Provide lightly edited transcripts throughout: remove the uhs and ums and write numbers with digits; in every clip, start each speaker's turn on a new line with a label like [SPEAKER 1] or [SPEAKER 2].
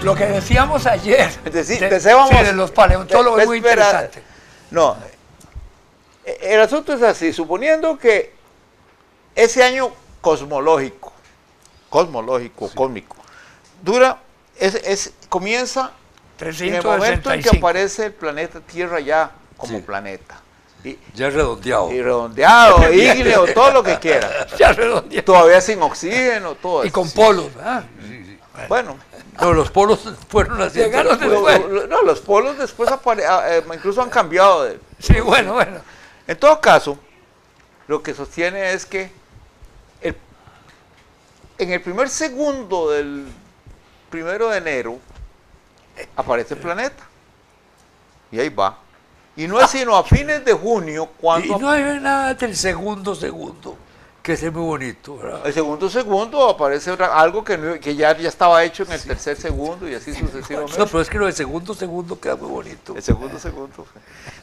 [SPEAKER 1] Lo que decíamos ayer
[SPEAKER 2] de
[SPEAKER 1] los paleontólogos es muy interesante.
[SPEAKER 2] No, el asunto es así, suponiendo que ese año cosmológico, cósmico, dura, comienza en el momento en que aparece el planeta Tierra ya como planeta.
[SPEAKER 3] Ya redondeado.
[SPEAKER 2] Y redondeado, ígneo, todo lo que quiera.
[SPEAKER 1] Ya redondeado.
[SPEAKER 2] Todavía sin oxígeno, todo eso.
[SPEAKER 1] Y con polos, ¿verdad?
[SPEAKER 2] Sí. Bueno.
[SPEAKER 3] No, los polos fueron así.
[SPEAKER 1] Llegaron después.
[SPEAKER 2] No, los polos después incluso han cambiado.
[SPEAKER 1] Sí, bueno.
[SPEAKER 2] En todo caso, lo que sostiene es que en el primer segundo del 1 de enero aparece el planeta. Y ahí va. Y no es sino a fines de junio cuando...
[SPEAKER 3] Y no hay nada del segundo, que es muy bonito, ¿verdad?
[SPEAKER 2] El segundo aparece algo que ya estaba hecho en el tercer segundo y así sucesivamente.
[SPEAKER 3] No, pero es que lo del segundo queda muy bonito.
[SPEAKER 2] El segundo.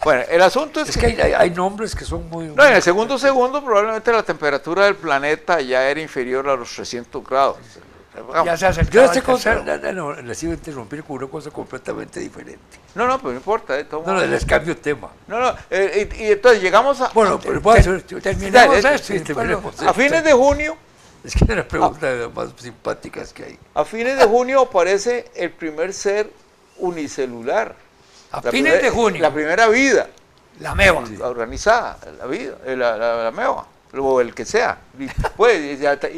[SPEAKER 2] Bueno, el asunto
[SPEAKER 3] es que hay nombres que son muy...
[SPEAKER 2] No, en el segundo probablemente la temperatura del planeta ya era inferior a los 300 grados.
[SPEAKER 1] Ya se acercaba.
[SPEAKER 3] Les iba a interrumpir con una cosa completamente diferente.
[SPEAKER 2] No, pero no importa.
[SPEAKER 3] Les cambio el tema.
[SPEAKER 2] Y entonces llegamos a...
[SPEAKER 3] Bueno,
[SPEAKER 1] terminemos esto.
[SPEAKER 2] A fines de junio...
[SPEAKER 3] Es que es una pregunta de las más simpáticas que hay.
[SPEAKER 2] A fines de junio aparece el primer ser unicelular.
[SPEAKER 1] A fines de junio.
[SPEAKER 2] La primera vida.
[SPEAKER 1] La meba.
[SPEAKER 2] Organizada, la vida, la meba, o el que sea. Y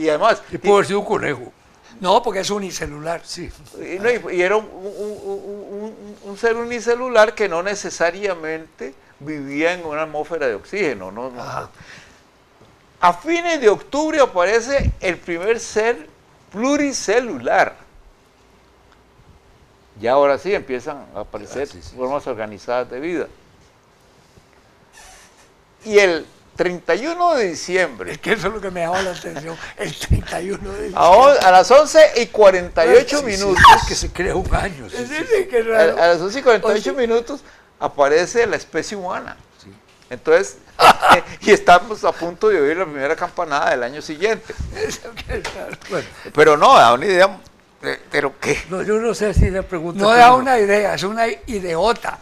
[SPEAKER 2] además...
[SPEAKER 3] Y puede haber sido un conejo.
[SPEAKER 1] No, porque es unicelular.
[SPEAKER 3] Sí.
[SPEAKER 2] Y era un ser unicelular que no necesariamente vivía en una atmósfera de oxígeno. ¿no? A fines de octubre aparece el primer ser pluricelular. Ya ahora sí empiezan a aparecer formas organizadas de vida. Y el 31 de diciembre.
[SPEAKER 1] Es que eso es lo que me llama la atención. El 31 de diciembre.
[SPEAKER 2] A las 11:48 minutos.
[SPEAKER 3] Que se crea un año.
[SPEAKER 1] Qué raro.
[SPEAKER 2] A las 11:48 minutos aparece la especie humana. Sí. Entonces, y estamos a punto de oír la primera campanada del año siguiente.
[SPEAKER 1] Eso qué raro.
[SPEAKER 2] Bueno, pero no, da una idea. ¿Pero qué?
[SPEAKER 3] No, yo no sé si la pregunta.
[SPEAKER 1] No da una idea, es una ideota.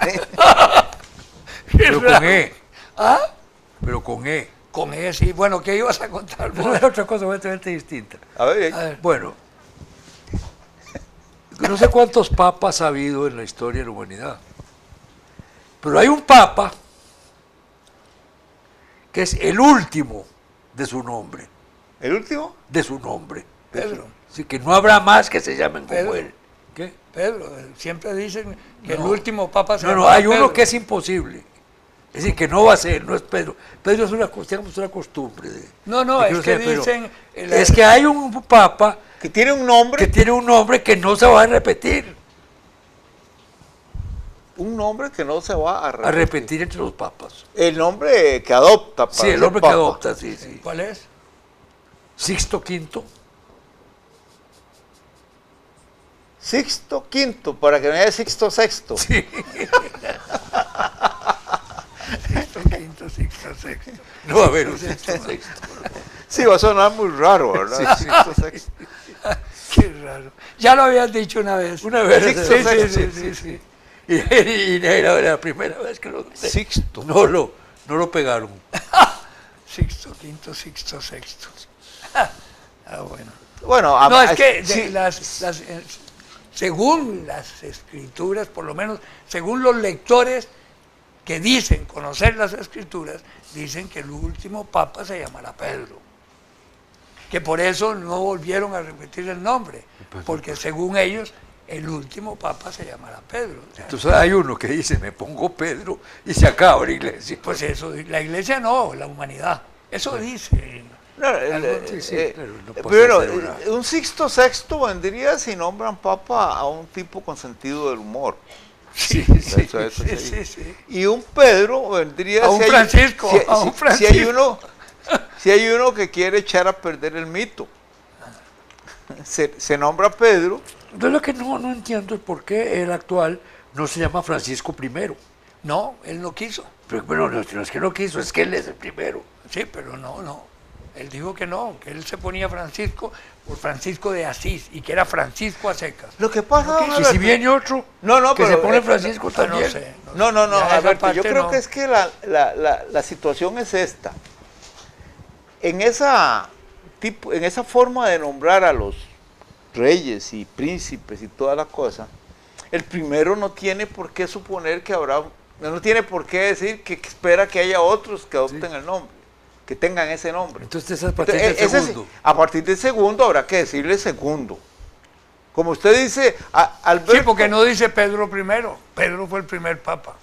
[SPEAKER 3] Pero con E.
[SPEAKER 1] ¿Ah?
[SPEAKER 3] Pero con E.
[SPEAKER 1] Con E, sí. Bueno, ¿qué ibas a contar?
[SPEAKER 3] No, es otra cosa completamente distinta.
[SPEAKER 2] A ver.
[SPEAKER 3] Bueno, no sé cuántos papas ha habido en la historia de la humanidad, pero hay un papa que es el último de su nombre.
[SPEAKER 2] ¿El último?
[SPEAKER 3] De su nombre.
[SPEAKER 1] Pedro.
[SPEAKER 3] Así que no habrá más que se llamen como él.
[SPEAKER 1] ¿Qué? Pedro. Siempre dicen que el último papa se
[SPEAKER 3] llama hay Pedro. Uno que es imposible. Es decir, que no va a ser, no es Pedro. Pedro es una costumbre.
[SPEAKER 1] Es que dicen...
[SPEAKER 3] Es que hay un papa...
[SPEAKER 2] Que tiene un nombre...
[SPEAKER 3] que no se va a repetir.
[SPEAKER 2] Un nombre que no se va a repetir.
[SPEAKER 3] A repetir entre los papas.
[SPEAKER 2] El nombre que adopta.
[SPEAKER 3] Sí, el nombre que adopta, sí.
[SPEAKER 1] ¿Cuál es?
[SPEAKER 3] Sixto V.
[SPEAKER 2] Sixto V, para que no haya Sixto VI.
[SPEAKER 3] Sí.
[SPEAKER 1] Sixto VI.
[SPEAKER 3] No va a haber un Sixto VI.
[SPEAKER 2] Sí, va a sonar muy raro, ¿verdad?
[SPEAKER 3] Sí.
[SPEAKER 2] Sixto VI.
[SPEAKER 1] Qué raro. Ya lo habías dicho una vez.
[SPEAKER 3] Una vez.
[SPEAKER 1] Sí.
[SPEAKER 3] Y era la primera vez que lo dije.
[SPEAKER 2] Sixto.
[SPEAKER 3] No lo pegaron.
[SPEAKER 1] Sixto V, Sixto VI. Bueno.
[SPEAKER 2] Bueno,
[SPEAKER 1] no, es que según las escrituras, por lo menos, según los lectores que dicen conocer las escrituras, dicen que el último papa se llamará Pedro. Que por eso no volvieron a repetir el nombre, porque según ellos, el último papa se llamará Pedro.
[SPEAKER 3] Entonces hay uno que dice, me pongo Pedro y se acaba la iglesia.
[SPEAKER 1] Pues eso, la iglesia no, la humanidad. Eso dice.
[SPEAKER 2] Pero un Sixto VI vendría si nombran papa a un tipo con sentido del humor.
[SPEAKER 1] Sí.
[SPEAKER 2] Y un Pedro vendría
[SPEAKER 1] a un Francisco.
[SPEAKER 2] Si hay uno que quiere echar a perder el mito, se nombra Pedro.
[SPEAKER 3] Yo lo que no entiendo es por qué el actual no se llama Francisco I.
[SPEAKER 1] No, él no quiso.
[SPEAKER 3] Pero bueno, no es que no quiso, es que él es el primero.
[SPEAKER 1] Sí, pero no. Él dijo que no, que él se ponía Francisco por Francisco de Asís y que era Francisco a secas.
[SPEAKER 2] Lo que pasa, don
[SPEAKER 3] Y
[SPEAKER 2] Alberto,
[SPEAKER 3] si viene otro,
[SPEAKER 2] no,
[SPEAKER 3] que
[SPEAKER 2] pero,
[SPEAKER 3] se pone Francisco
[SPEAKER 1] No
[SPEAKER 3] también.
[SPEAKER 1] sé.
[SPEAKER 2] No,
[SPEAKER 1] Ya esa
[SPEAKER 2] Alberto, yo
[SPEAKER 1] parte
[SPEAKER 2] creo
[SPEAKER 1] no.
[SPEAKER 2] que es que la situación es esta. En esa forma de nombrar a los reyes y príncipes y toda la cosa, el primero no tiene por qué suponer que habrá, no tiene por qué decir que espera que haya otros que adopten el nombre, que tengan ese nombre.
[SPEAKER 3] Entonces esa es a partir del
[SPEAKER 2] Entonces,
[SPEAKER 3] segundo.
[SPEAKER 2] a partir del segundo habrá que decirle segundo. Como usted dice, Alberto...
[SPEAKER 1] Sí, porque no dice Pedro I. Pedro fue el primer papa.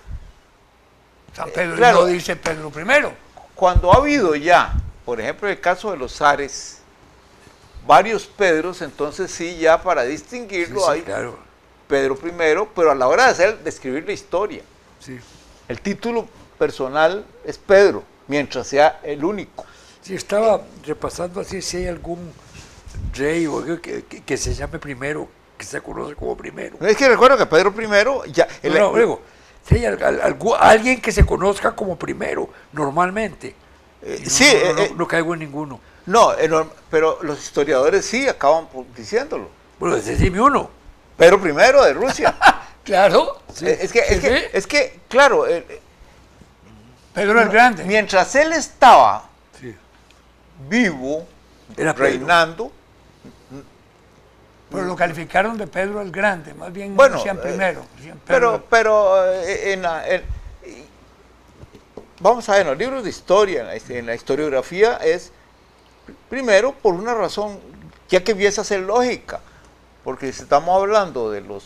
[SPEAKER 1] San Pedro
[SPEAKER 2] claro.
[SPEAKER 1] no dice Pedro I.
[SPEAKER 2] Cuando ha habido ya, por ejemplo, en el caso de los zares, varios Pedros, entonces sí, ya para distinguirlo
[SPEAKER 3] Sí, sí,
[SPEAKER 2] hay
[SPEAKER 3] claro.
[SPEAKER 2] Pedro I, pero a la hora de escribir la historia,
[SPEAKER 3] Sí.
[SPEAKER 2] el título personal es Pedro, mientras sea el único.
[SPEAKER 3] Sí, estaba repasando así si hay algún rey o algo que se llame primero, que se conoce como primero.
[SPEAKER 2] Es que recuerdo que Pedro I, ya...
[SPEAKER 3] Luego, si hay alguien que se conozca como primero, normalmente. Y no,
[SPEAKER 2] sí,
[SPEAKER 3] no caigo en ninguno.
[SPEAKER 2] pero los historiadores sí acaban diciéndolo.
[SPEAKER 3] Bueno, decime uno.
[SPEAKER 2] Pedro I de Rusia.
[SPEAKER 1] Claro.
[SPEAKER 2] Es
[SPEAKER 1] Sí.
[SPEAKER 2] que, claro,
[SPEAKER 1] Pedro el Grande.
[SPEAKER 2] mientras él estaba
[SPEAKER 3] Sí.
[SPEAKER 2] vivo,
[SPEAKER 3] Era Pedro.
[SPEAKER 2] reinando,
[SPEAKER 1] Pero lo calificaron de Pedro el Grande. Más bien
[SPEAKER 2] Bueno,
[SPEAKER 1] decían primero. Decían Pedro.
[SPEAKER 2] pero vamos a ver, en los libros de historia, en la historiografía, es primero por una razón, ya que empieza a ser lógica, porque si estamos hablando de los...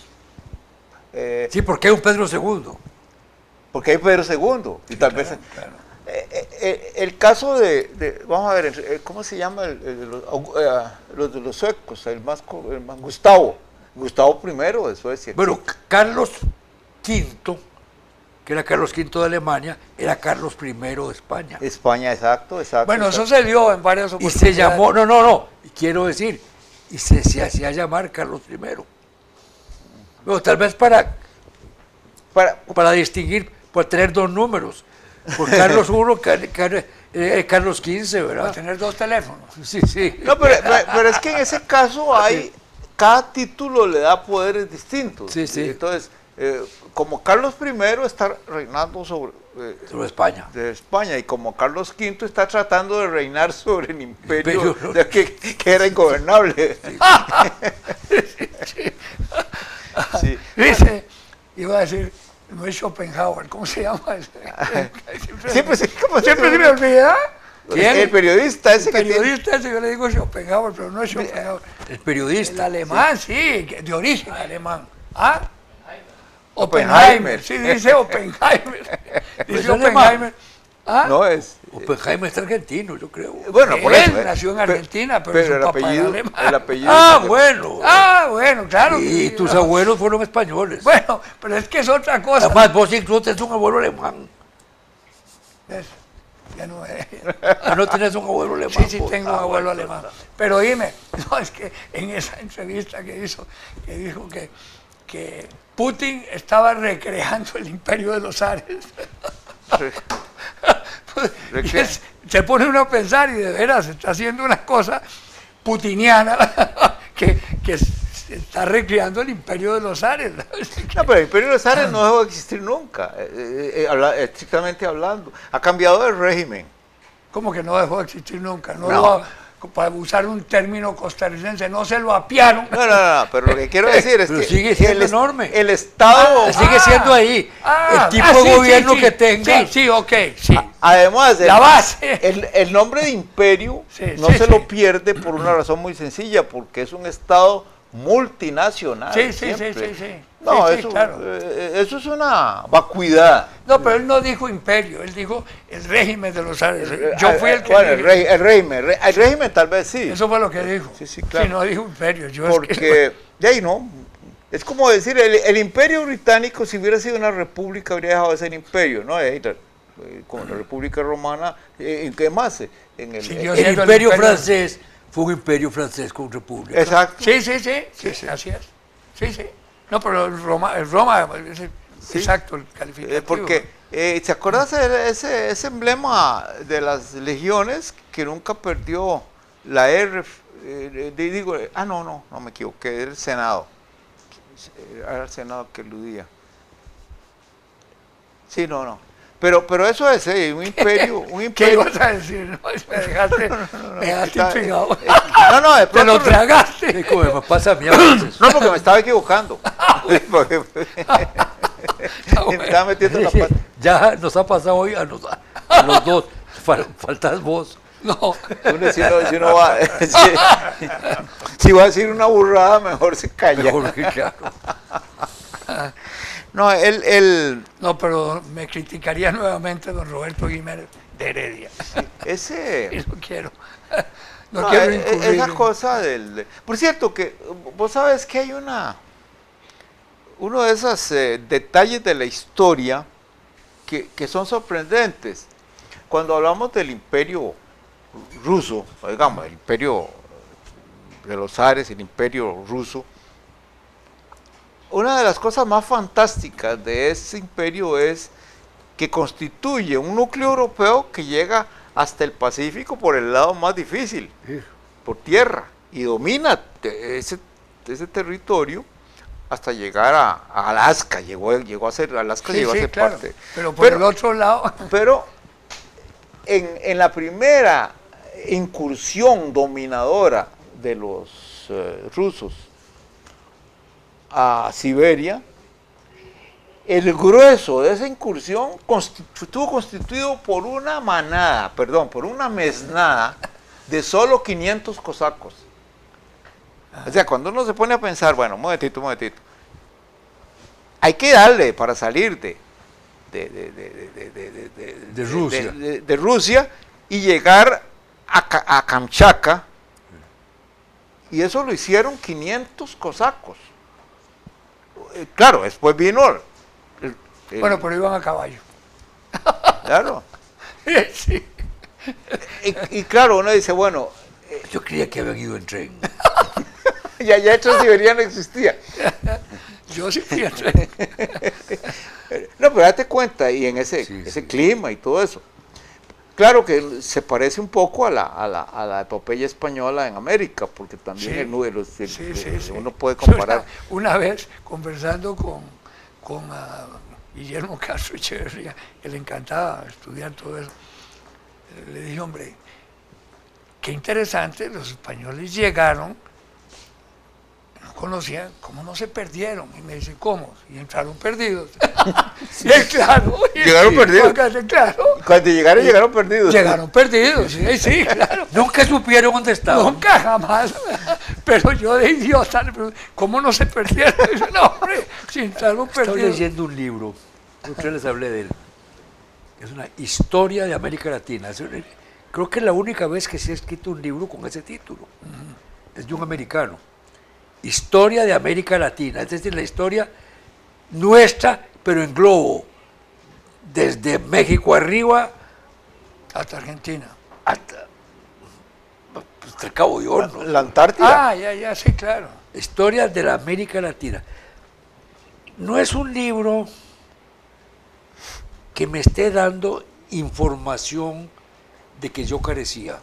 [SPEAKER 3] Sí, porque hay un Pedro II.
[SPEAKER 2] porque hay Pedro II, y tal vez...
[SPEAKER 1] Claro.
[SPEAKER 2] el caso vamos a ver, ¿cómo se llama los de los suecos? El más Gustavo I de Suecia.
[SPEAKER 3] Bueno, Carlos V, que era Carlos V de Alemania, era Carlos I de España.
[SPEAKER 2] España, exacto.
[SPEAKER 1] Bueno,
[SPEAKER 2] exacto.
[SPEAKER 1] eso se dio en varias
[SPEAKER 3] Y
[SPEAKER 1] oportunidades.
[SPEAKER 3] se llamó, no, quiero decir, y se hacía llamar Carlos I. Bueno, tal vez para distinguir, por tener dos números. Por Carlos I, Carlos XV,
[SPEAKER 1] Para
[SPEAKER 3] ¿verdad?
[SPEAKER 1] tener dos teléfonos.
[SPEAKER 3] Sí, sí.
[SPEAKER 2] No, pero es que en ese caso cada título le da poderes distintos.
[SPEAKER 3] Sí, sí.
[SPEAKER 2] Entonces, como Carlos I está reinando sobre
[SPEAKER 3] España.
[SPEAKER 2] de España y como Carlos V está tratando de reinar sobre el imperio que era ingobernable. Sí.
[SPEAKER 1] Dice, iba a decir, no es Schopenhauer, ¿cómo se llama ese?
[SPEAKER 2] Siempre
[SPEAKER 1] Siempre se me olvida.
[SPEAKER 3] ¿Quién?
[SPEAKER 2] El periodista ese
[SPEAKER 1] El periodista ese, yo le digo Schopenhauer, pero no es Schopenhauer.
[SPEAKER 3] El
[SPEAKER 1] El
[SPEAKER 3] periodista.
[SPEAKER 1] alemán, sí, de origen alemán. ¿Ah?
[SPEAKER 2] Oppenheimer.
[SPEAKER 1] Sí, dice Oppenheimer.
[SPEAKER 3] ¿Es
[SPEAKER 1] Dice
[SPEAKER 3] alemán?
[SPEAKER 1] Oppenheimer. ¿Ah?
[SPEAKER 2] No es.
[SPEAKER 3] Oppenheimer es argentino, yo creo.
[SPEAKER 2] Bueno, por
[SPEAKER 1] Él
[SPEAKER 2] eso.
[SPEAKER 1] nació en Argentina, pero su
[SPEAKER 2] el
[SPEAKER 1] papá era
[SPEAKER 2] apellido,
[SPEAKER 1] alemán.
[SPEAKER 2] el apellido.
[SPEAKER 3] Ah, bueno.
[SPEAKER 1] Ah, bueno, claro.
[SPEAKER 3] Y
[SPEAKER 1] que
[SPEAKER 3] tus
[SPEAKER 1] sí,
[SPEAKER 3] abuelos fueron españoles.
[SPEAKER 1] Bueno, pero es que es otra cosa.
[SPEAKER 3] Además, vos incluso tenés un abuelo alemán.
[SPEAKER 1] ¿Ves? Ya no es.
[SPEAKER 3] Ah, no tenés un abuelo alemán.
[SPEAKER 1] Sí, sí,
[SPEAKER 3] vos.
[SPEAKER 1] tengo un abuelo alemán. Pero dime, no, es que en esa entrevista que hizo, que dijo que Putin estaba recreando el imperio de los zares. Y se pone uno a pensar y de veras está haciendo una cosa putiniana que se está recreando el imperio de los zares.
[SPEAKER 2] No, pero el imperio de los zares no dejó de existir nunca, estrictamente hablando. Ha cambiado el régimen.
[SPEAKER 1] Como que no dejó de existir nunca.
[SPEAKER 2] No.
[SPEAKER 1] Para usar un término costarricense, no se lo apiaron.
[SPEAKER 2] No, pero lo que quiero decir es
[SPEAKER 3] Pero
[SPEAKER 2] que
[SPEAKER 3] sigue siendo enorme.
[SPEAKER 2] el Estado,
[SPEAKER 3] Sigue siendo ahí. El tipo
[SPEAKER 1] sí,
[SPEAKER 3] de gobierno
[SPEAKER 1] sí,
[SPEAKER 3] que tenga.
[SPEAKER 1] Sí, ok, sí.
[SPEAKER 2] además,
[SPEAKER 1] La base.
[SPEAKER 2] el nombre de imperio
[SPEAKER 1] Sí,
[SPEAKER 2] no
[SPEAKER 1] sí,
[SPEAKER 2] se
[SPEAKER 1] sí.
[SPEAKER 2] lo pierde por una razón muy sencilla, porque es un Estado multinacional.
[SPEAKER 1] Sí, sí,
[SPEAKER 2] siempre.
[SPEAKER 1] sí.
[SPEAKER 2] No,
[SPEAKER 1] Sí, sí,
[SPEAKER 2] eso,
[SPEAKER 1] claro.
[SPEAKER 2] Eso es una vacuidad.
[SPEAKER 1] No, pero él no dijo imperio, él dijo el régimen de los zares. Yo fui el que
[SPEAKER 2] Bueno,
[SPEAKER 1] dije.
[SPEAKER 2] el régimen tal vez sí.
[SPEAKER 1] Eso fue lo que dijo.
[SPEAKER 2] Sí, claro.
[SPEAKER 1] Sí, no dijo imperio. Yo
[SPEAKER 2] Porque, de ahí no. Es como decir, el imperio británico, si hubiera sido una república, habría dejado de ser imperio, ¿no? Como la república romana, ¿en qué más? En el,
[SPEAKER 1] Siguió
[SPEAKER 3] El
[SPEAKER 1] siendo
[SPEAKER 3] imperio francés fue un imperio francés con república.
[SPEAKER 2] exacto.
[SPEAKER 1] Sí, así es. Sí. No, pero el Roma es exacto el calificativo.
[SPEAKER 2] Porque, ¿se acuerdas ese emblema de las legiones que nunca perdió la R digo, no me equivoqué, era el Senado. Era el Senado que eludía. Sí, no. Pero eso es, un imperio.
[SPEAKER 1] ¿Qué ibas a decir? No, me dejaste intrigado.
[SPEAKER 2] No, de
[SPEAKER 1] Te
[SPEAKER 2] pronto.
[SPEAKER 1] lo tragaste.
[SPEAKER 3] Es como me pasa a mí a veces.
[SPEAKER 2] No, porque me estaba equivocando. Me estaba metiendo la pata.
[SPEAKER 3] Ya nos ha pasado hoy a los dos. Faltas vos.
[SPEAKER 1] No,
[SPEAKER 2] Uno, si uno va, si va a decir una burrada, mejor se calla.
[SPEAKER 3] Mejor que claro.
[SPEAKER 2] No,
[SPEAKER 1] no, pero me criticaría nuevamente don Roberto Jiménez de Heredia.
[SPEAKER 2] ese...
[SPEAKER 1] Y no quiero. No
[SPEAKER 2] No,
[SPEAKER 1] quiero incurrir
[SPEAKER 2] esa
[SPEAKER 1] en-
[SPEAKER 2] cosa Por cierto, que vos sabes que hay uno de esos detalles de la historia que son sorprendentes. Cuando hablamos del imperio ruso, digamos, el imperio de los zares, el imperio ruso, una de las cosas más fantásticas de ese imperio es que constituye un núcleo europeo que llega hasta el Pacífico por el lado más difícil, por tierra, y domina ese territorio hasta llegar a Alaska. Llegó a ser Alaska,
[SPEAKER 1] Sí,
[SPEAKER 2] llegó a
[SPEAKER 1] sí,
[SPEAKER 2] ser
[SPEAKER 1] claro.
[SPEAKER 2] parte.
[SPEAKER 1] Pero por el otro lado,
[SPEAKER 2] Pero en la primera incursión dominadora de los rusos a Siberia, el grueso de esa incursión estuvo constituido por una mesnada de solo 500 cosacos. O sea, cuando uno se pone a pensar, bueno, un momentito, hay que darle para salir de
[SPEAKER 3] Rusia.
[SPEAKER 2] de Rusia y llegar a Kamchatka, y eso lo hicieron 500 cosacos. Claro, después vino
[SPEAKER 1] bueno, pero iban a caballo.
[SPEAKER 2] claro.
[SPEAKER 1] Sí.
[SPEAKER 2] Y claro, uno dice, bueno,
[SPEAKER 3] Yo creía que habían ido en tren.
[SPEAKER 2] ya el Transiberiano existía.
[SPEAKER 1] Yo sí pienso.
[SPEAKER 2] No, pero date cuenta, y en ese
[SPEAKER 3] Sí.
[SPEAKER 2] clima y todo eso. Claro que se parece un poco a la epopeya española en América, porque también
[SPEAKER 1] Sí.
[SPEAKER 2] uno puede comparar.
[SPEAKER 1] Una vez conversando con Guillermo Castro Echeverría, que le encantaba estudiar todo eso, le dije, hombre, qué interesante, los españoles llegaron, no conocían, ¿cómo no se perdieron? Y me dice, ¿cómo? Y entraron perdidos. Y claro.
[SPEAKER 2] Llegaron perdidos.
[SPEAKER 1] Claro.
[SPEAKER 2] Cuando llegaron perdidos.
[SPEAKER 1] Llegaron perdidos, sí, claro.
[SPEAKER 3] Nunca supieron dónde estaban.
[SPEAKER 1] Nunca, jamás. Pero yo de idiota le pregunto, ¿cómo no se perdieron? Dice, no, hombre, si entraron
[SPEAKER 3] Estoy
[SPEAKER 1] perdidos.
[SPEAKER 3] leyendo un libro, ustedes les hablé de él. Es una historia de América Latina. Creo que es la única vez que se ha escrito un libro con ese título. Es de un americano. Historia de América Latina. Es decir, la historia nuestra, pero en globo. Desde México arriba
[SPEAKER 1] Hasta Argentina.
[SPEAKER 3] hasta el Cabo de Hornos.
[SPEAKER 2] La Antártida.
[SPEAKER 1] Ah, ya, sí, claro.
[SPEAKER 3] Historia de la América Latina. No es un libro que me esté dando información de que yo carecía.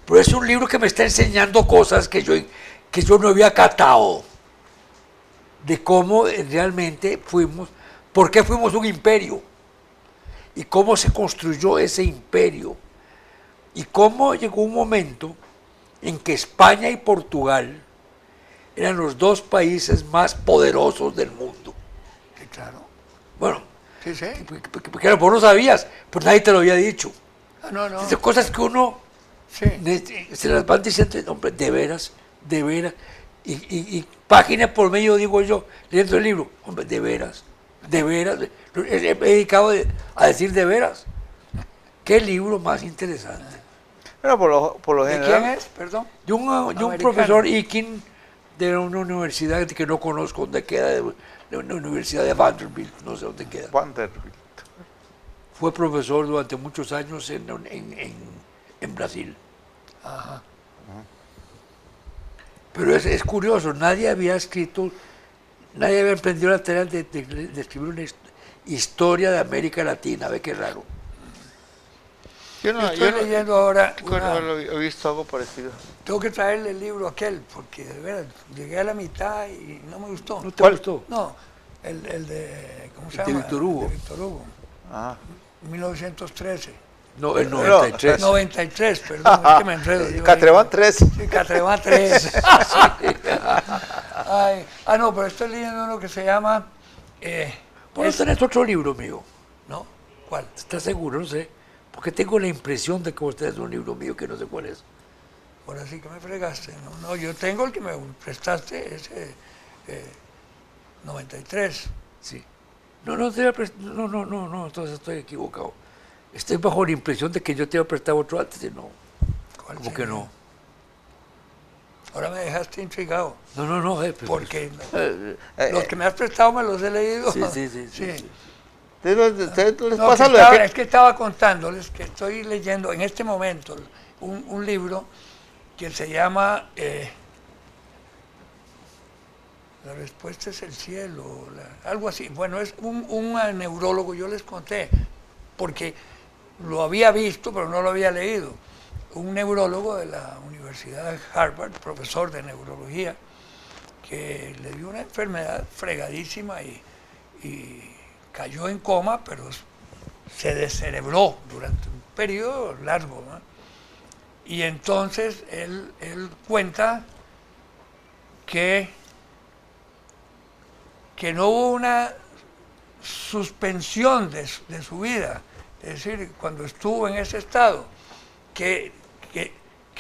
[SPEAKER 3] Pero es un libro que me está enseñando cosas que yo no había catado. De cómo realmente fuimos, por qué fuimos un imperio. Y cómo se construyó ese imperio. Y cómo llegó un momento en que España y Portugal eran los dos países más poderosos del mundo.
[SPEAKER 1] Sí, claro.
[SPEAKER 3] Bueno,
[SPEAKER 1] Sí, sí.
[SPEAKER 3] porque vos no sabías, pues nadie te lo había dicho.
[SPEAKER 1] Ah, no.
[SPEAKER 3] Esas cosas que uno
[SPEAKER 1] Sí.
[SPEAKER 3] se las van diciendo, hombre, de veras. Y página por medio, digo yo, leyendo el libro, hombre, de veras. Me he dedicado a decir de veras. Qué libro más interesante.
[SPEAKER 2] Pero por lo
[SPEAKER 1] ¿De
[SPEAKER 2] general.
[SPEAKER 1] quién es? Perdón.
[SPEAKER 3] De un
[SPEAKER 1] Americano.
[SPEAKER 3] profesor Ikin de una universidad que no conozco dónde queda, de una universidad de Vanderbilt, no sé dónde queda.
[SPEAKER 2] Vanderbilt.
[SPEAKER 3] Fue profesor durante muchos años en Brasil.
[SPEAKER 1] Ajá.
[SPEAKER 3] Pero es curioso, nadie había emprendido la tarea de escribir una historia de América Latina, ve qué raro.
[SPEAKER 2] Yo no,
[SPEAKER 1] estoy leyendo ahora.
[SPEAKER 2] He visto algo parecido.
[SPEAKER 1] Tengo que traerle el libro aquel, porque de veras, llegué a la mitad y no me gustó.
[SPEAKER 3] ¿No te gustó?
[SPEAKER 1] No, el de, ¿cómo se
[SPEAKER 3] El de
[SPEAKER 1] llama?
[SPEAKER 3] Víctor Hugo.
[SPEAKER 1] El de Víctor Hugo.
[SPEAKER 2] Ah.
[SPEAKER 1] 1913.
[SPEAKER 3] No, el 93.
[SPEAKER 1] 93, perdón, es que me enredo. yo
[SPEAKER 2] Catreván
[SPEAKER 1] ahí.
[SPEAKER 2] 3.
[SPEAKER 1] Sí, Catreván 3. Ay, no, pero estoy leyendo uno que se llama...
[SPEAKER 3] ¿Vos tenés otro libro mío?
[SPEAKER 1] ¿No? ¿Cuál?
[SPEAKER 3] ¿Estás seguro? No sé. Porque tengo la impresión de que vos tenés un libro mío que no sé cuál es.
[SPEAKER 1] Ahora sí que me fregaste. No, yo tengo el que me prestaste, ese 93.
[SPEAKER 3] Sí. No, entonces estoy equivocado. Estoy bajo la impresión de que yo te había prestado otro antes y no.
[SPEAKER 1] ¿Cuál
[SPEAKER 3] Como que
[SPEAKER 1] sería?
[SPEAKER 3] no.
[SPEAKER 1] Ahora me dejaste intrigado.
[SPEAKER 3] No, pues,
[SPEAKER 1] Porque los que me has prestado me los he leído.
[SPEAKER 3] Sí.
[SPEAKER 2] ¿Ustedes les
[SPEAKER 1] No,
[SPEAKER 2] pasa
[SPEAKER 1] que
[SPEAKER 2] lo de
[SPEAKER 1] estaba,
[SPEAKER 2] aquel-
[SPEAKER 1] es que estaba contándoles que estoy leyendo en este momento un libro que se llama La respuesta es el cielo, algo así. Bueno, es un neurólogo, yo les conté, porque lo había visto, pero no lo había leído. Un neurólogo de la Universidad de Harvard, profesor de neurología, que le dio una enfermedad fregadísima y cayó en coma, pero se descerebró durante un periodo largo, ¿no? Y entonces él cuenta que no hubo una suspensión de su vida, es decir, cuando estuvo en ese estado, que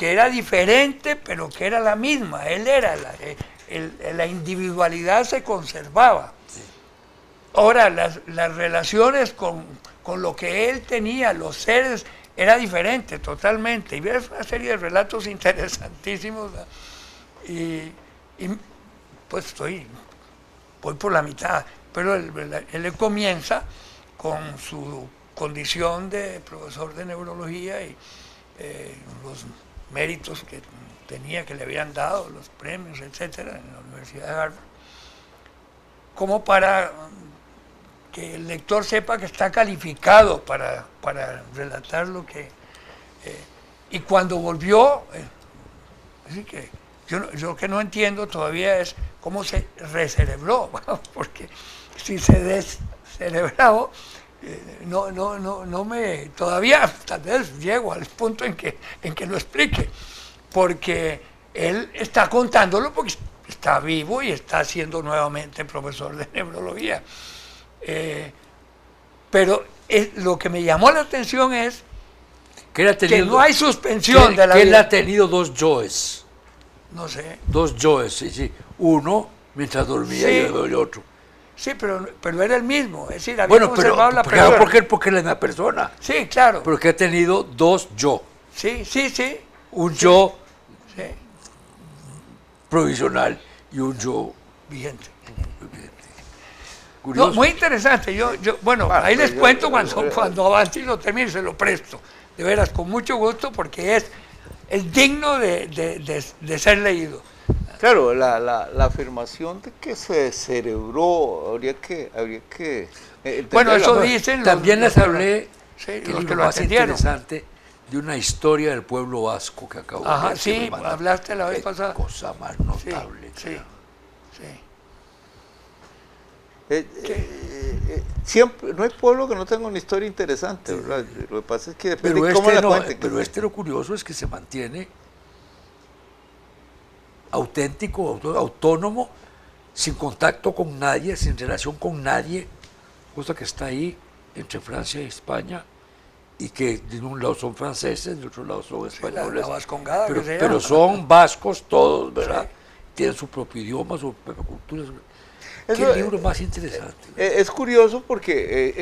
[SPEAKER 1] era diferente, pero que era la misma, él era, la individualidad se conservaba. Ahora, las relaciones con lo que él tenía, los seres, era diferente totalmente. Y ves una serie de relatos interesantísimos. Y pues voy por la mitad. Pero él comienza con su condición de profesor de neurología y los méritos que tenía, que le habían dado, los premios, etcétera, en la Universidad de Harvard, como para que el lector sepa que está calificado para relatar lo que... y cuando volvió, así que yo lo que no entiendo todavía es cómo se recerebró, porque si se descerebró, todavía tal vez llego al punto en que lo explique, porque él está contándolo porque está vivo y está siendo nuevamente profesor de neurología. Pero lo que me llamó la atención es que no hay suspensión de la
[SPEAKER 3] que él
[SPEAKER 1] vida.
[SPEAKER 3] ha tenido dos yoes.
[SPEAKER 1] No sé.
[SPEAKER 3] Dos yoes, sí. Uno mientras dormía
[SPEAKER 1] Sí.
[SPEAKER 3] y el otro.
[SPEAKER 1] Sí, pero era el mismo. Es decir, había
[SPEAKER 3] Bueno, pero
[SPEAKER 1] conservado la
[SPEAKER 3] porque
[SPEAKER 1] persona.
[SPEAKER 3] es la misma persona.
[SPEAKER 1] Sí, claro.
[SPEAKER 3] Pero que ha tenido dos yo.
[SPEAKER 1] Sí.
[SPEAKER 3] Un yo
[SPEAKER 1] Sí,
[SPEAKER 3] provisional y un yo
[SPEAKER 1] vigente.
[SPEAKER 3] curioso.
[SPEAKER 1] No, muy interesante. Bueno,
[SPEAKER 2] Bueno,
[SPEAKER 1] ahí les
[SPEAKER 2] yo-
[SPEAKER 1] cuento cuando avance y lo termine, se lo presto. De veras, con mucho gusto, porque es digno de ser leído.
[SPEAKER 2] Claro, la afirmación de que se descerebró, habría que
[SPEAKER 1] Bueno,
[SPEAKER 2] entenderla.
[SPEAKER 1] eso dicen los-
[SPEAKER 3] También
[SPEAKER 1] los
[SPEAKER 3] les hablé
[SPEAKER 1] Sí,
[SPEAKER 3] que
[SPEAKER 1] los
[SPEAKER 3] es
[SPEAKER 1] que
[SPEAKER 3] lo
[SPEAKER 1] lo
[SPEAKER 3] más
[SPEAKER 1] atendieron.
[SPEAKER 3] interesante de una historia del pueblo vasco que acabo de
[SPEAKER 1] Ajá,
[SPEAKER 3] leer, que
[SPEAKER 1] sí,
[SPEAKER 3] me mandaron.
[SPEAKER 1] hablaste la vez
[SPEAKER 3] Qué
[SPEAKER 1] pasada.
[SPEAKER 3] cosa más
[SPEAKER 1] Sí,
[SPEAKER 3] notable.
[SPEAKER 1] sí.
[SPEAKER 2] Siempre, no hay pueblo que no tenga una historia interesante, ¿verdad? Lo que pasa es que depende
[SPEAKER 3] Pero
[SPEAKER 2] de cómo la
[SPEAKER 3] no,
[SPEAKER 2] cuenten.
[SPEAKER 3] pero lo curioso es que se mantiene auténtico, autónomo, sin contacto con nadie, sin relación con nadie, cosa que está ahí entre Francia y España, y que de un lado son franceses, de otro lado son españoles,
[SPEAKER 1] la vascongada que
[SPEAKER 3] pero,
[SPEAKER 1] se
[SPEAKER 3] pero
[SPEAKER 1] llama.
[SPEAKER 3] son vascos todos, ¿verdad? Tienen su propio idioma, su propia cultura. ¿Qué
[SPEAKER 2] Eso,
[SPEAKER 3] libro más interesante?
[SPEAKER 2] Es curioso porque,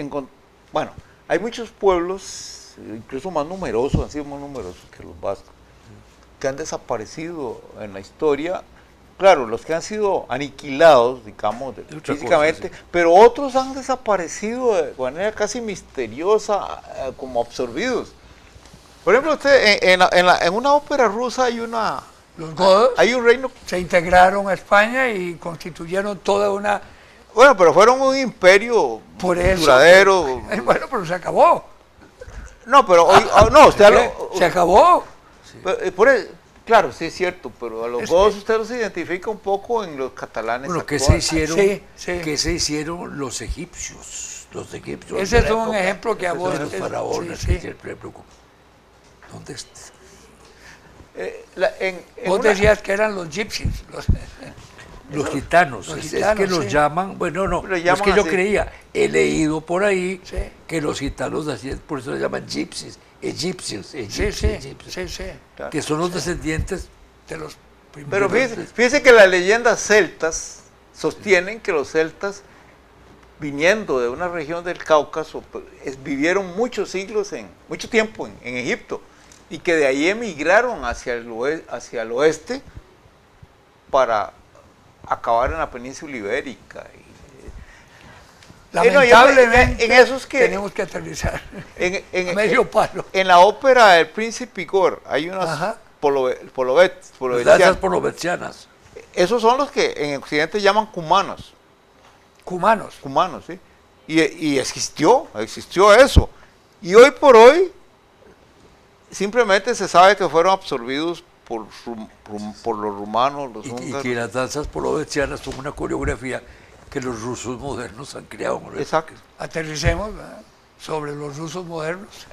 [SPEAKER 2] bueno, hay muchos pueblos, incluso más numerosos, han sido más numerosos que los vascos, que han desaparecido en la historia. Claro, los que han sido aniquilados, digamos,
[SPEAKER 3] otra
[SPEAKER 2] físicamente,
[SPEAKER 3] cosa, sí.
[SPEAKER 2] pero otros han desaparecido de manera casi misteriosa, como absorbidos. Por ejemplo, usted, en una ópera rusa
[SPEAKER 1] Los godos
[SPEAKER 2] hay un reino.
[SPEAKER 1] se integraron a España y constituyeron toda una...
[SPEAKER 2] Bueno, pero fueron un imperio
[SPEAKER 1] Por eso.
[SPEAKER 2] duradero.
[SPEAKER 1] Bueno, pero se acabó.
[SPEAKER 2] No, pero hoy, no, usted
[SPEAKER 1] Se acabó.
[SPEAKER 2] claro, sí es cierto, pero a los godos usted los identifica un poco en los catalanes
[SPEAKER 3] Bueno, ¿qué
[SPEAKER 2] actuales.
[SPEAKER 3] se hicieron?
[SPEAKER 1] Sí, sí.
[SPEAKER 3] ¿Qué se hicieron los egipcios? Los egipcios.
[SPEAKER 1] Ese
[SPEAKER 3] de
[SPEAKER 1] es
[SPEAKER 3] la
[SPEAKER 1] un
[SPEAKER 3] época,
[SPEAKER 1] ejemplo que a vos...
[SPEAKER 3] de los faraones,
[SPEAKER 1] sí,
[SPEAKER 3] que
[SPEAKER 1] sí.
[SPEAKER 3] siempre me preocupa. ¿Dónde está?
[SPEAKER 2] En
[SPEAKER 1] Vos
[SPEAKER 2] una-
[SPEAKER 1] decías que eran los gypsies.
[SPEAKER 3] Los gitanos,
[SPEAKER 1] los
[SPEAKER 3] es
[SPEAKER 1] gitanos,
[SPEAKER 3] que los
[SPEAKER 1] sí.
[SPEAKER 3] llaman, bueno, no,
[SPEAKER 2] Lo
[SPEAKER 3] no es
[SPEAKER 2] llaman
[SPEAKER 3] que yo
[SPEAKER 2] así.
[SPEAKER 3] creía, he leído por ahí
[SPEAKER 1] Sí.
[SPEAKER 3] que los gitanos así, por eso se llaman gypsies, egipcios,
[SPEAKER 1] Sí, sí,
[SPEAKER 3] egipcios,
[SPEAKER 1] sí, sí.
[SPEAKER 3] que son los descendientes.
[SPEAKER 1] De los
[SPEAKER 2] Pero
[SPEAKER 1] primeros.
[SPEAKER 2] fíjese que las leyendas celtas sostienen que los celtas, viniendo de una región del Cáucaso, vivieron muchos siglos, mucho tiempo en Egipto, y que de ahí emigraron hacia el oeste para acabar en la península ibérica.
[SPEAKER 1] Lamentablemente,
[SPEAKER 2] en esos que-
[SPEAKER 1] tenemos que aterrizar
[SPEAKER 2] En,
[SPEAKER 1] a medio palo.
[SPEAKER 2] en la ópera El Príncipe Igor hay unas
[SPEAKER 1] Ajá.
[SPEAKER 3] Danzas
[SPEAKER 2] polovetianas.
[SPEAKER 3] polovetzianas.
[SPEAKER 2] Esos son los que en Occidente llaman cumanos.
[SPEAKER 1] Cumanos.
[SPEAKER 2] Cumanos, ¿sí? Y existió eso. Y hoy por hoy, simplemente se sabe que fueron absorbidos por los rumanos, los
[SPEAKER 3] Y
[SPEAKER 2] húngaros.
[SPEAKER 3] que las danzas polovetzianas son una coreografía que los rusos modernos han creado. ¿no?
[SPEAKER 2] Exacto.
[SPEAKER 1] Aterricemos, ¿verdad?, sobre los rusos modernos.